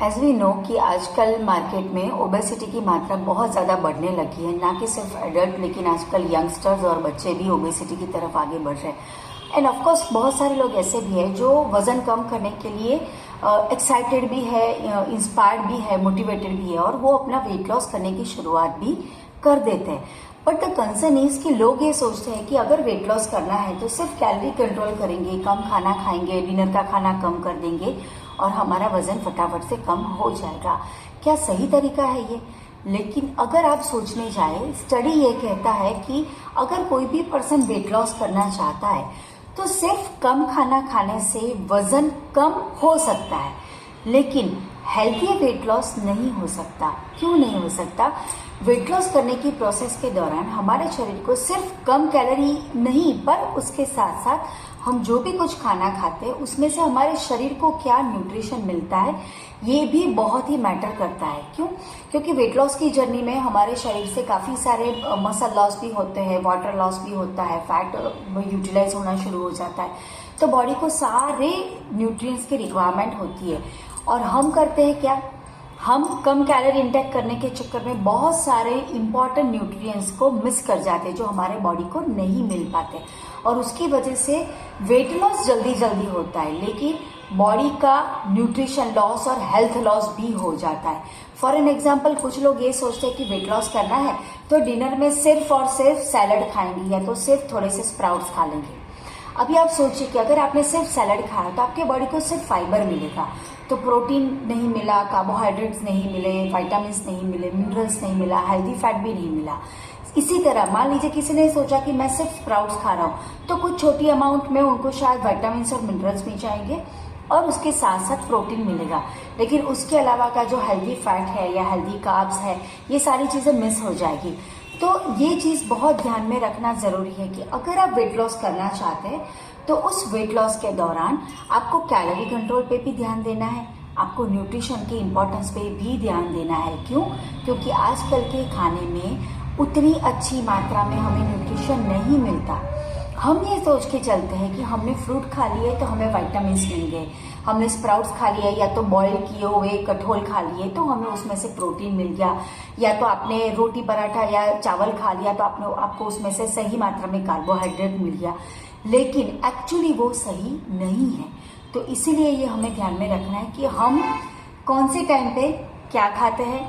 As we know कि आजकल market में ओबेसिटी की मात्रा बहुत ज़्यादा बढ़ने लगी है, ना कि सिर्फ एडल्ट लेकिन आजकल यंगस्टर्स और बच्चे भी ओबेसिटी की तरफ आगे बढ़ रहे हैं। एंड ऑफ कोर्स बहुत सारे लोग ऐसे भी हैं जो वज़न कम करने के लिए एक्साइटेड भी है, इंस्पायर्ड भी है, मोटिवेटेड भी है और वो अपना वेट लॉस करने की शुरुआत भी कर देते हैं। बट द कंसर्न इज कि लोग ये सोचते हैं कि अगर वेट लॉस करना है तो सिर्फ कैलोरी कंट्रोल करेंगे, कम खाना खाएंगे, डिनर का खाना कम कर देंगे और हमारा वजन फटाफट से कम हो जाएगा। क्या सही तरीका है ये? लेकिन अगर आप सोचने जाए, स्टडी ये कहता है कि अगर कोई भी पर्सन वेट लॉस करना चाहता है तो सिर्फ कम खाना खाने से वजन कम हो सकता है, लेकिन हेल्थी वेट लॉस नहीं हो सकता। क्यों नहीं हो सकता? वेट लॉस करने की प्रोसेस के दौरान हमारे शरीर को सिर्फ कम कैलोरी नहीं, पर उसके साथ साथ हम जो भी कुछ खाना खाते हैं उसमें से हमारे शरीर को क्या न्यूट्रिशन मिलता है ये भी बहुत ही मैटर करता है। क्यों? क्योंकि वेट लॉस की जर्नी में हमारे शरीर से काफ़ी सारे मसल लॉस भी होते हैं, वाटर लॉस भी होता है, फैट यूटिलाइज होना शुरू हो जाता है, तो बॉडी को सारे न्यूट्रिएंट्स की रिक्वायरमेंट होती है। और हम करते हैं क्या? हम कम कैलोरी इंटेक करने के चक्कर में बहुत सारे इंपॉर्टेंट न्यूट्रिएंट्स को मिस कर जाते हैं जो हमारे बॉडी को नहीं मिल पाते और उसकी वजह से वेट लॉस जल्दी जल्दी होता है, लेकिन बॉडी का न्यूट्रिशन लॉस और हेल्थ लॉस भी हो जाता है। फॉर एन एग्जाम्पल, कुछ लोग ये सोचते हैं कि वेट लॉस करना है तो डिनर में सिर्फ और सिर्फ सैलड खाएंगे या तो सिर्फ थोड़े से स्प्राउट्स खा लेंगे। अभी आप सोचिए कि अगर आपने सिर्फ सैलड खाया तो आपके बॉडी को सिर्फ फाइबर मिलेगा, तो प्रोटीन नहीं मिला, कार्बोहाइड्रेट्स नहीं मिले, विटामिन्स नहीं मिले, मिनरल्स नहीं मिला, हेल्दी फैट भी नहीं मिला। इसी तरह मान लीजिए किसी ने सोचा कि मैं सिर्फ स्प्राउट्स खा रहा हूँ तो कुछ छोटी अमाउंट में उनको शायद विटामिन्स और मिनरल्स मिल जाएंगे और उसके साथ साथ प्रोटीन मिलेगा, लेकिन उसके अलावा का जो हेल्दी फैट है या हेल्दी कार्ब्स है ये सारी चीज़ें मिस हो जाएगी। तो ये चीज़ बहुत ध्यान में रखना ज़रूरी है कि अगर आप वेट लॉस करना चाहते हैं तो उस वेट लॉस के दौरान आपको कैलोरी कंट्रोल पे भी ध्यान देना है, आपको न्यूट्रिशन की इम्पोर्टेंस पे भी ध्यान देना है। क्यों? क्योंकि आजकल के खाने में उतनी अच्छी मात्रा में हमें न्यूट्रिशन नहीं मिलता। हम ये सोच के चलते हैं कि हमने फ्रूट खा लिए तो हमें विटामिन्स मिल गए, हमने स्प्राउट्स खा लिए या तो बॉईल किए हुए कठोल खा लिए तो हमें उसमें से प्रोटीन मिल गया, या तो आपने रोटी पराठा या चावल खा लिया तो आपको उसमें से सही मात्रा में कार्बोहाइड्रेट मिल गया, लेकिन एक्चुअली वो सही नहीं है। तो इसीलिए ये हमें ध्यान में रखना है कि हम कौन से टाइम पे क्या खाते हैं,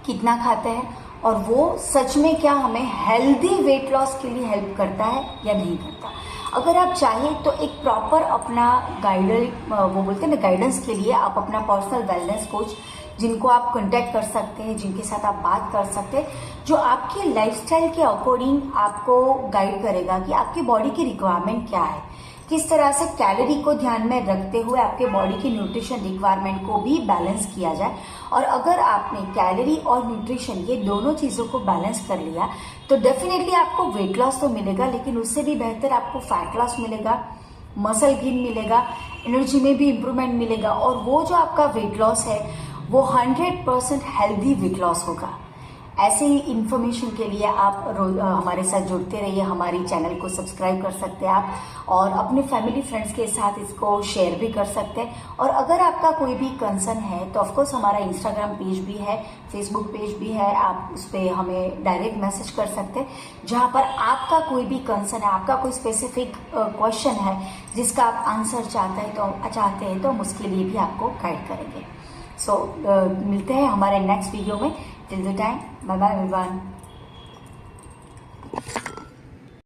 कितना खाते हैं और वो सच में क्या हमें हेल्दी वेट लॉस के लिए हेल्प करता है या नहीं करता। अगर आप चाहें तो एक प्रॉपर अपना वो बोलते हैं ना गाइडेंस के लिए आप अपना पर्सनल वेलनेस कोच जिनको आप कांटेक्ट कर सकते हैं, जिनके साथ आप बात कर सकते हैं, जो आपके लाइफस्टाइल के अकॉर्डिंग आपको गाइड करेगा कि आपकी बॉडी की रिक्वायरमेंट क्या है, किस तरह से कैलोरी को ध्यान में रखते हुए आपके बॉडी की न्यूट्रिशन रिक्वायरमेंट को भी बैलेंस किया जाए। और अगर आपने कैलोरी और न्यूट्रिशन ये दोनों चीज़ों को बैलेंस कर लिया तो डेफिनेटली आपको वेट लॉस तो मिलेगा, लेकिन उससे भी बेहतर आपको फैट लॉस मिलेगा, मसल गेन मिलेगा, एनर्जी में भी इम्प्रूवमेंट मिलेगा और वो जो आपका वेट लॉस है वो 100% हेल्दी वेट लॉस होगा। ऐसे ही इन्फॉर्मेशन के लिए आप हमारे साथ जुड़ते रहिए, हमारी चैनल को सब्सक्राइब कर सकते हैं आप और अपने फैमिली फ्रेंड्स के साथ इसको शेयर भी कर सकते हैं। और अगर आपका कोई भी कंसर्न है तो ऑफकोर्स हमारा इंस्टाग्राम पेज भी है, फेसबुक पेज भी है, आप उस पर हमें डायरेक्ट मैसेज कर सकते हैं जहाँ पर आपका कोई भी कंसर्न है, आपका कोई स्पेसिफिक क्वेश्चन है जिसका आप आंसर चाहते हैं तो हम उसके लिए भी आपको गाइड करेंगे। सो मिलते हैं हमारे नेक्स्ट वीडियो में। Till the time, bye bye everyone.